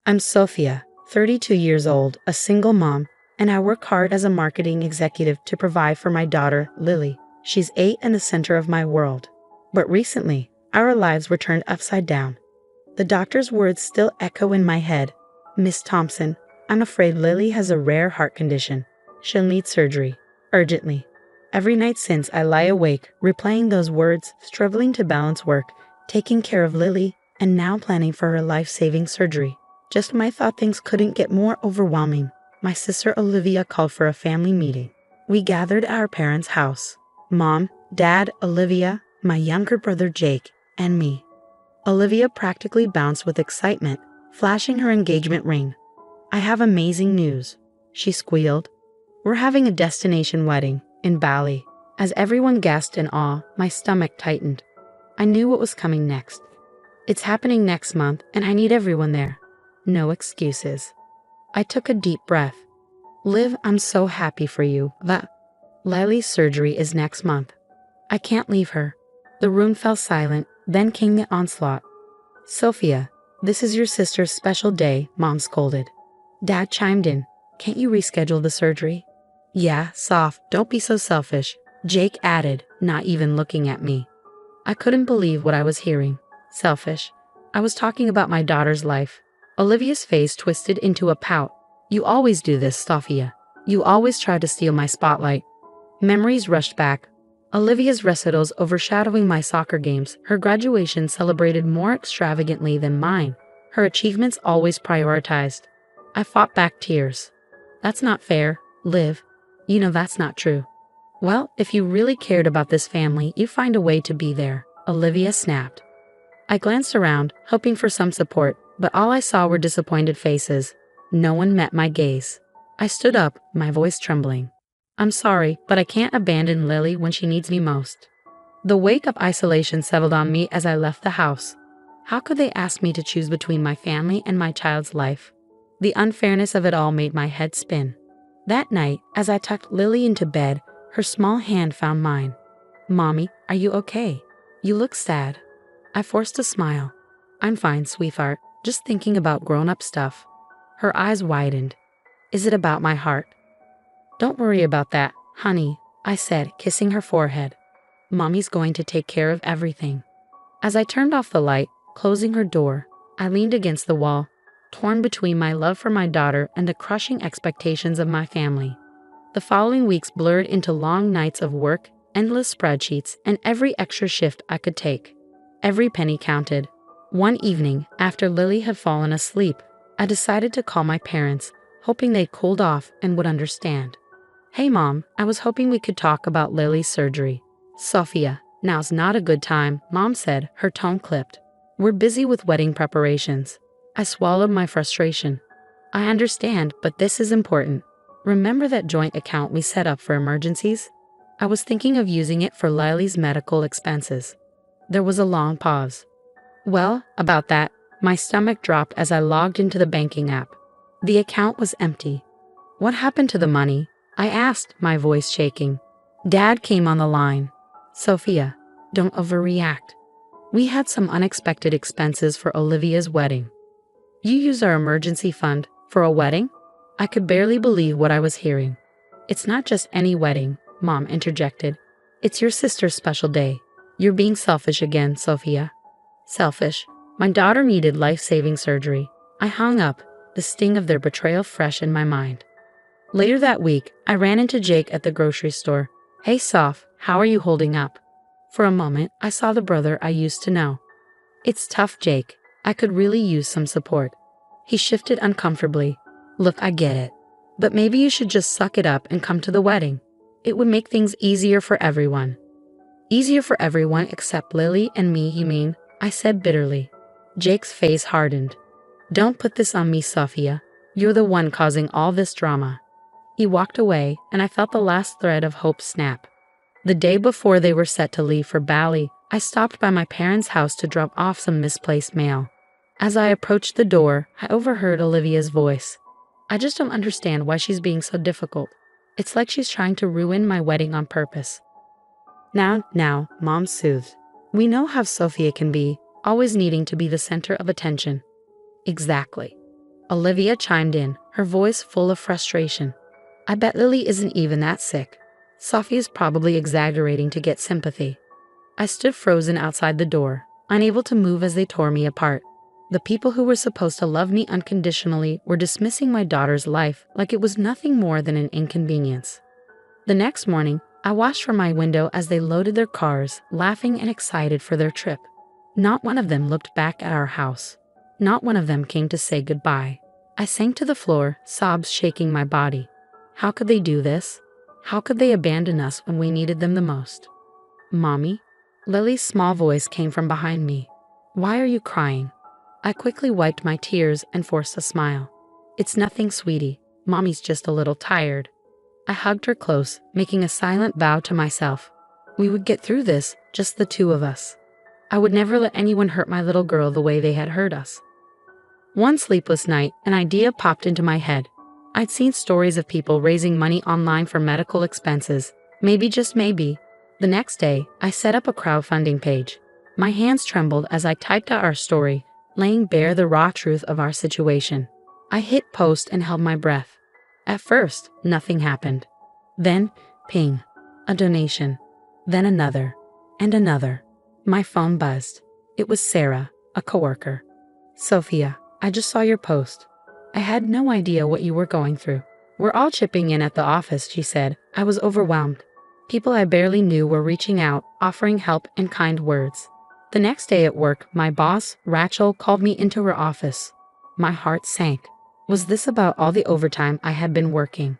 I'm Sophia, 32 years old, a single mom, and I work hard as a marketing executive to provide for my daughter, Lily. She's 8 and the center of my world. But recently, our lives were turned upside down. The doctor's words still echo in my head. Miss Thompson, I'm afraid Lily has a rare heart condition. She'll need surgery. Urgently. Every night since, I lie awake, replaying those words, struggling to balance work, taking care of Lily, and now planning for her life-saving surgery. Just when I thought things couldn't get more overwhelming, my sister Olivia called for a family meeting. We gathered at our parents' house. Mom, Dad, Olivia, my younger brother Jake, and me. Olivia practically bounced with excitement, flashing her engagement ring. I have amazing news, she squealed. We're having a destination wedding in Bali. As everyone gasped in awe, my stomach tightened. I knew what was coming next. It's happening next month, and I need everyone there. No excuses. I took a deep breath. Liv, I'm so happy for you. Lily's surgery is next month. I can't leave her. The room fell silent, then came the onslaught. Sophia, this is your sister's special day, Mom scolded. Dad chimed in. Can't you reschedule the surgery? Yeah, Soph, don't be so selfish, Jake added, not even looking at me. I couldn't believe what I was hearing. Selfish. I was talking about my daughter's life. Olivia's face twisted into a pout. You always do this, Sophia. You always try to steal my spotlight. Memories rushed back. Olivia's recitals overshadowing my soccer games, her graduation celebrated more extravagantly than mine, her achievements always prioritized. I fought back tears. That's not fair, Liv. You know that's not true. Well, if you really cared about this family, you'd find a way to be there, Olivia snapped. I glanced around, hoping for some support, but all I saw were disappointed faces. No one met my gaze. I stood up, my voice trembling. I'm sorry, but I can't abandon Lily when she needs me most. The weight of isolation settled on me as I left the house. How could they ask me to choose between my family and my child's life? The unfairness of it all made my head spin. That night, as I tucked Lily into bed, her small hand found mine. Mommy, are you okay? You look sad. I forced a smile. I'm fine, sweetheart, just thinking about grown-up stuff. Her eyes widened. Is it about my heart? Don't worry about that, honey, I said, kissing her forehead. Mommy's going to take care of everything. As I turned off the light, closing her door, I leaned against the wall, torn between my love for my daughter and the crushing expectations of my family. The following weeks blurred into long nights of work, endless spreadsheets, and every extra shift I could take. Every penny counted. One evening, after Lily had fallen asleep, I decided to call my parents, hoping they'd cooled off and would understand. Hey Mom, I was hoping we could talk about Lily's surgery. Sophia, now's not a good time, Mom said, her tone clipped. We're busy with wedding preparations. I swallowed my frustration. I understand, but this is important. Remember that joint account we set up for emergencies? I was thinking of using it for Lily's medical expenses. There was a long pause. Well, about that, my stomach dropped as I logged into the banking app. The account was empty. What happened to the money? I asked, my voice shaking. Dad came on the line. Sophia, don't overreact. We had some unexpected expenses for Olivia's wedding. You use our emergency fund for a wedding? I could barely believe what I was hearing. It's not just any wedding, Mom interjected. It's your sister's special day. You're being selfish again, Sophia. Selfish. My daughter needed life-saving surgery. I hung up, the sting of their betrayal fresh in my mind. Later that week, I ran into Jake at the grocery store. Hey Soph, how are you holding up? For a moment, I saw the brother I used to know. It's tough, Jake. I could really use some support. He shifted uncomfortably. Look, I get it. But maybe you should just suck it up and come to the wedding. It would make things easier for everyone. Easier for everyone except Lily and me, you mean? I said bitterly. Jake's face hardened. Don't put this on me, Sophia. You're the one causing all this drama. He walked away, and I felt the last thread of hope snap. The day before they were set to leave for Bali, I stopped by my parents' house to drop off some misplaced mail. As I approached the door, I overheard Olivia's voice. I just don't understand why she's being so difficult. It's like she's trying to ruin my wedding on purpose. Now, Mom soothed. We know how Sophia can be, always needing to be the center of attention. Exactly. Olivia chimed in, her voice full of frustration. I bet Lily isn't even that sick. Sophia's probably exaggerating to get sympathy. I stood frozen outside the door, unable to move as they tore me apart. The people who were supposed to love me unconditionally were dismissing my daughter's life like it was nothing more than an inconvenience. The next morning, I watched from my window as they loaded their cars, laughing and excited for their trip. Not one of them looked back at our house. Not one of them came to say goodbye. I sank to the floor, sobs shaking my body. How could they do this? How could they abandon us when we needed them the most? Mommy? Lily's small voice came from behind me. Why are you crying? I quickly wiped my tears and forced a smile. It's nothing, sweetie. Mommy's just a little tired. I hugged her close, making a silent vow to myself. We would get through this, just the two of us. I would never let anyone hurt my little girl the way they had hurt us. One sleepless night, an idea popped into my head. I'd seen stories of people raising money online for medical expenses. Maybe, just maybe. The next day, I set up a crowdfunding page. My hands trembled as I typed out our story, laying bare the raw truth of our situation. I hit post and held my breath. At first, nothing happened. Then, ping, a donation. Then another, and another. My phone buzzed. It was Sarah, a coworker. Sophia, I just saw your post. I had no idea what you were going through. We're all chipping in at the office, she said. I was overwhelmed. People I barely knew were reaching out, offering help and kind words. The next day at work, my boss, Rachel, called me into her office. My heart sank. Was this about all the overtime I had been working?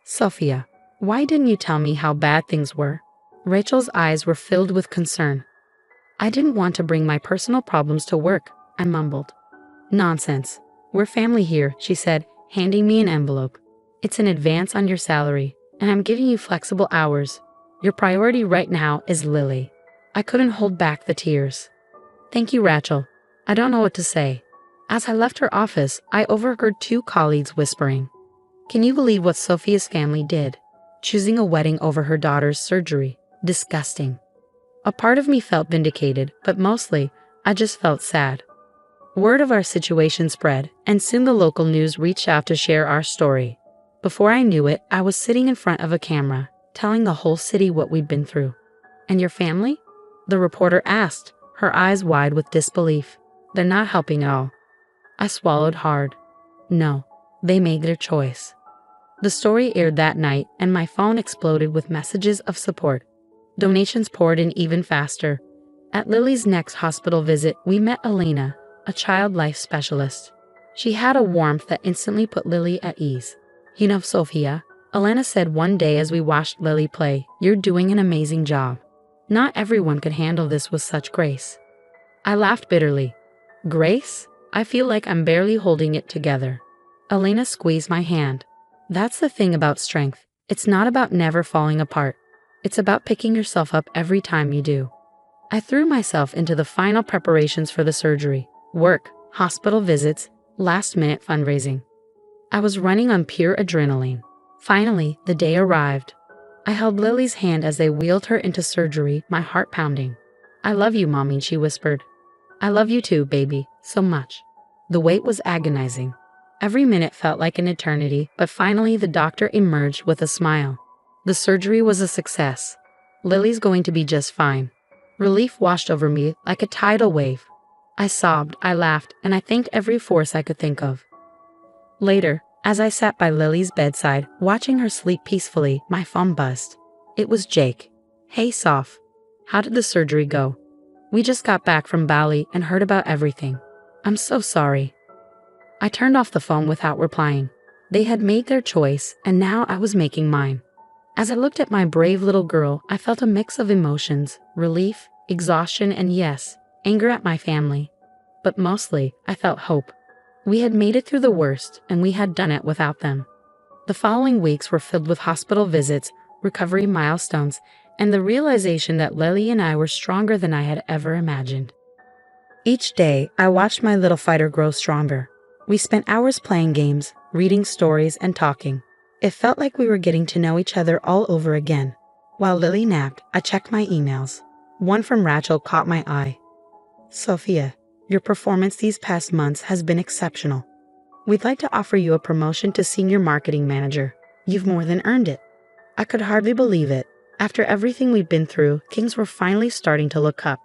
Sophia, why didn't you tell me how bad things were? Rachel's eyes were filled with concern. I didn't want to bring my personal problems to work, I mumbled. Nonsense. We're family here, she said, handing me an envelope. It's an advance on your salary, and I'm giving you flexible hours. Your priority right now is Lily. I couldn't hold back the tears. Thank you, Rachel. I don't know what to say. As I left her office, I overheard two colleagues whispering. Can you believe what Sophia's family did? Choosing a wedding over her daughter's surgery. Disgusting. A part of me felt vindicated, but mostly, I just felt sad. Word of our situation spread, and soon the local news reached out to share our story. Before I knew it, I was sitting in front of a camera, telling the whole city what we'd been through. And your family? The reporter asked, her eyes wide with disbelief. They're not helping at all. I swallowed hard. No, they made their choice. The story aired that night, and my phone exploded with messages of support. Donations poured in even faster. At Lily's next hospital visit, we met Elena, a child life specialist. She had a warmth that instantly put Lily at ease. You know, Sophia, Elena said one day as we watched Lily play, you're doing an amazing job. Not everyone could handle this with such grace. I laughed bitterly. Grace? I feel like I'm barely holding it together. Elena squeezed my hand. That's the thing about strength. It's not about never falling apart. It's about picking yourself up every time you do. I threw myself into the final preparations for the surgery. Work, hospital visits, last-minute fundraising. I was running on pure adrenaline. Finally, the day arrived. I held Lily's hand as they wheeled her into surgery, my heart pounding. I love you, Mommy, she whispered. I love you too, baby, so much. The wait was agonizing. Every minute felt like an eternity, but finally the doctor emerged with a smile. The surgery was a success. Lily's going to be just fine. Relief washed over me like a tidal wave. I sobbed, I laughed, and I thanked every force I could think of. Later, as I sat by Lily's bedside, watching her sleep peacefully, my phone buzzed. It was Jake. Hey, Soph. How did the surgery go? We just got back from Bali and heard about everything. I'm so sorry. I turned off the phone without replying. They had made their choice, and now I was making mine. As I looked at my brave little girl, I felt a mix of emotions, relief, exhaustion, and yes, anger at my family. But mostly, I felt hope. We had made it through the worst, and we had done it without them. The following weeks were filled with hospital visits, recovery milestones, and the realization that Lily and I were stronger than I had ever imagined. Each day, I watched my little fighter grow stronger. We spent hours playing games, reading stories, and talking. It felt like we were getting to know each other all over again. While Lily napped, I checked my emails. One from Rachel caught my eye. Sophia, your performance these past months has been exceptional. We'd like to offer you a promotion to senior marketing manager. You've more than earned it." I could hardly believe it. After everything we'd been through, things were finally starting to look up.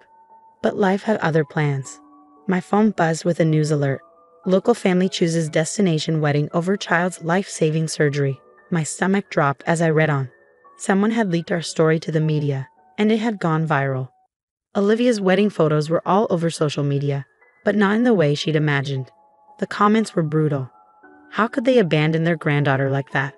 But life had other plans. My phone buzzed with a news alert. Local family chooses destination wedding over child's life-saving surgery. My stomach dropped as I read on. Someone had leaked our story to the media, and it had gone viral. Olivia's wedding photos were all over social media, but not in the way she'd imagined. The comments were brutal. How could they abandon their granddaughter like that?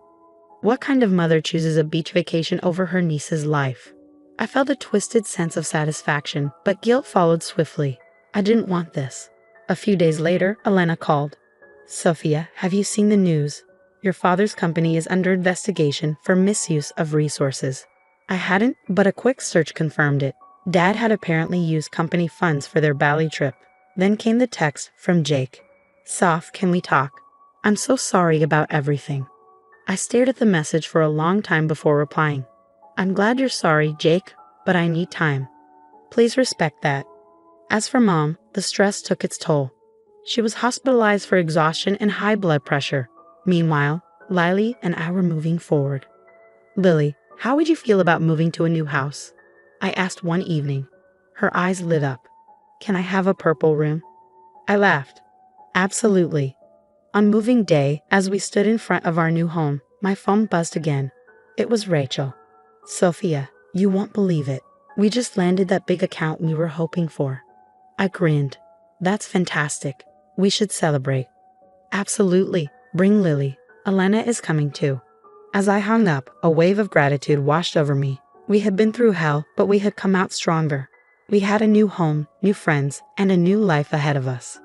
What kind of mother chooses a beach vacation over her niece's life? I felt a twisted sense of satisfaction, but guilt followed swiftly. I didn't want this. A few days later, Elena called. "Sophia, have you seen the news? Your father's company is under investigation for misuse of resources." I hadn't, but a quick search confirmed it. Dad had apparently used company funds for their Bali trip. Then came the text from Jake. "Soph, can we talk? I'm so sorry about everything." I stared at the message for a long time before replying. "I'm glad you're sorry, Jake, but I need time. Please respect that." As for Mom, the stress took its toll. She was hospitalized for exhaustion and high blood pressure. Meanwhile, Lily and I were moving forward. "Lily, how would you feel about moving to a new house?" I asked one evening. Her eyes lit up. "Can I have a purple room?" I laughed. "Absolutely." On moving day, as we stood in front of our new home, my phone buzzed again. It was Rachel. "Sophia, you won't believe it. We just landed that big account we were hoping for." I grinned. "That's fantastic. We should celebrate." "Absolutely. Bring Lily. Elena is coming too." As I hung up, a wave of gratitude washed over me. We had been through hell, but we had come out stronger. We had a new home, new friends, and a new life ahead of us.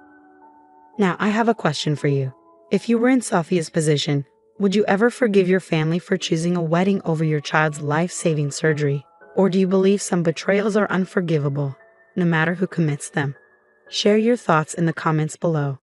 Now, I have a question for you. If you were in Sophia's position, would you ever forgive your family for choosing a wedding over your child's life-saving surgery? Or do you believe some betrayals are unforgivable, no matter who commits them? Share your thoughts in the comments below.